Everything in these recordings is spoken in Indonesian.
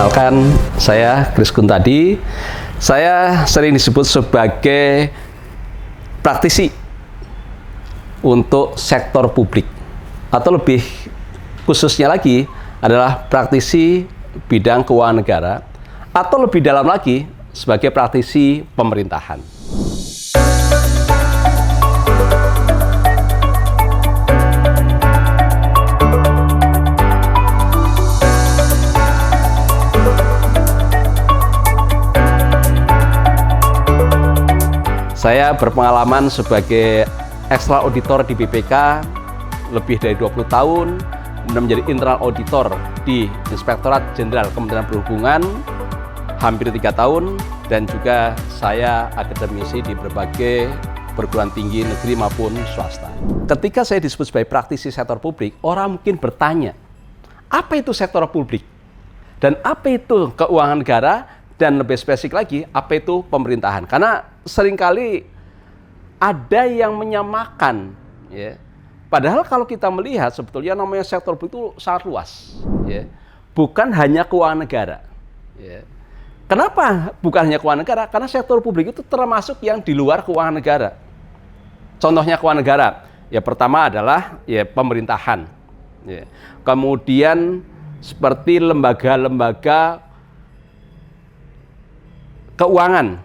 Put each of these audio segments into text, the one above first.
Perkenalkan, saya Kris Kuntadi. Saya sering disebut sebagai praktisi untuk sektor publik, atau lebih khususnya lagi adalah praktisi bidang keuangan negara, atau lebih dalam lagi sebagai praktisi pemerintahan. Saya berpengalaman sebagai ekstra auditor di BPK lebih dari 20 tahun, kemudian menjadi internal auditor di Inspektorat Jenderal Kementerian Perhubungan hampir 3 tahun, dan juga saya akademisi di berbagai perguruan tinggi negeri maupun swasta. Ketika saya disebut sebagai praktisi sektor publik, orang mungkin bertanya, apa itu sektor publik? Dan apa itu keuangan negara? Dan lebih spesifik lagi, apa itu pemerintahan? Karena seringkali ada yang menyamakan, ya. Padahal kalau kita melihat sebetulnya namanya sektor publik itu sangat luas, ya. Bukan hanya keuangan negara, ya. Kenapa bukan hanya keuangan negara? Karena sektor publik itu termasuk yang di luar keuangan negara. Contohnya keuangan negara, ya pertama adalah ya pemerintahan, ya. Kemudian seperti lembaga-lembaga keuangan,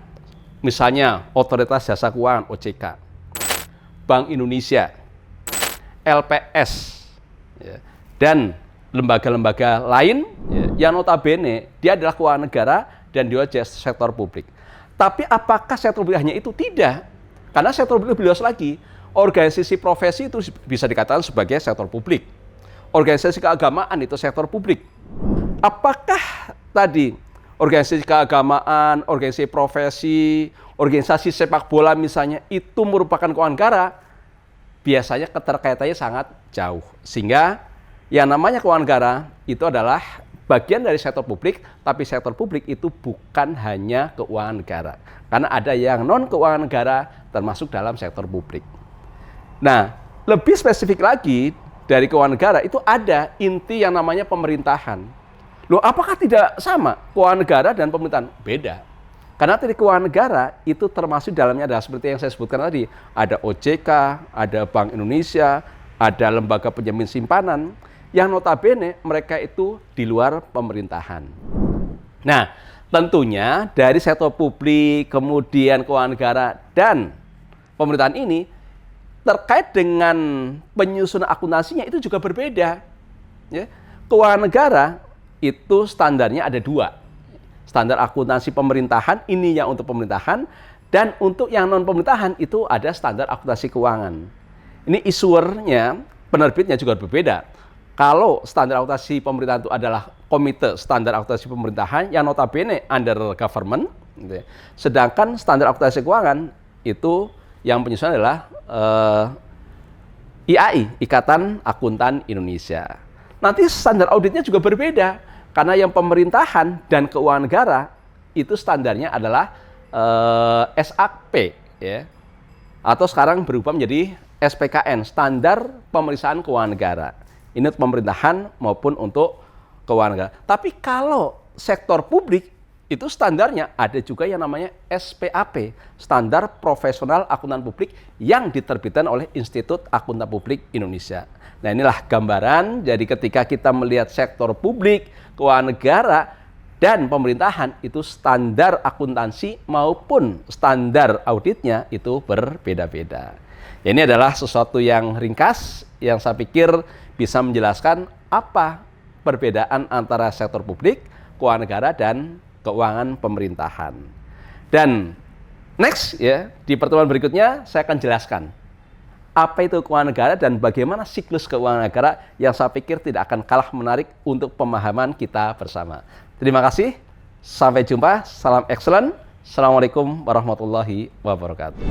misalnya Otoritas Jasa Keuangan (OJK), Bank Indonesia, LPS, ya, dan lembaga-lembaga lain, ya, yang notabene dia adalah keuangan negara dan dia sektor publik. Tapi apakah sektor publik hanya itu? Tidak, karena sektor publik lebih luas lagi. Organisasi profesi itu bisa dikatakan sebagai sektor publik. Organisasi keagamaan itu sektor publik. Apakah tadi organisasi keagamaan, organisasi profesi, organisasi sepak bola misalnya, itu merupakan keuangan negara? Biasanya keterkaitannya sangat jauh. Sehingga yang namanya keuangan negara itu adalah bagian dari sektor publik, tapi sektor publik itu bukan hanya keuangan negara. Karena ada yang non-keuangan negara termasuk dalam sektor publik. Nah, lebih spesifik lagi dari keuangan negara itu ada inti yang namanya pemerintahan. Loh, apakah tidak sama keuangan negara dan pemerintahan? Beda. Karena dari keuangan negara itu termasuk dalamnya adalah seperti yang saya sebutkan tadi. Ada OJK, ada Bank Indonesia, ada lembaga penjamin simpanan, yang notabene mereka itu di luar pemerintahan. Nah, tentunya dari sektor publik, kemudian keuangan negara, dan pemerintahan ini terkait dengan penyusunan akuntansinya itu juga berbeda. Ya. Keuangan negara itu standarnya ada 2. Standar akuntansi pemerintahan, ini yang untuk pemerintahan, dan untuk yang non-pemerintahan itu ada standar akuntansi keuangan. Ini issuernya, penerbitnya juga berbeda. Kalau standar akuntansi pemerintahan itu adalah Komite Standar Akuntansi Pemerintahan yang notabene under government, gitu ya. Sedangkan standar akuntansi keuangan itu yang penyusunan adalah IAI, Ikatan Akuntan Indonesia. Nanti standar auditnya juga berbeda, karena yang pemerintahan dan keuangan negara itu standarnya adalah SAP, ya, atau sekarang berubah menjadi SPKN, Standar Pemeriksaan Keuangan Negara. Ini untuk pemerintahan maupun untuk keuangan negara. Tapi kalau sektor publik itu standarnya ada juga yang namanya SPAP, Standar Profesional Akuntan Publik, yang diterbitkan oleh Institut Akuntan Publik Indonesia. Nah, inilah gambaran. Jadi ketika kita melihat sektor publik, keuangan negara, dan pemerintahan, itu standar akuntansi maupun standar auditnya itu berbeda-beda. Ini adalah sesuatu yang ringkas yang saya pikir bisa menjelaskan apa perbedaan antara sektor publik, keuangan negara, dan keuangan pemerintahan. Dan next, ya, di pertemuan berikutnya saya akan jelaskan apa itu keuangan negara dan bagaimana siklus keuangan negara yang saya pikir tidak akan kalah menarik untuk pemahaman kita bersama. Terima kasih, sampai jumpa, salam excellent, assalamualaikum warahmatullahi wabarakatuh.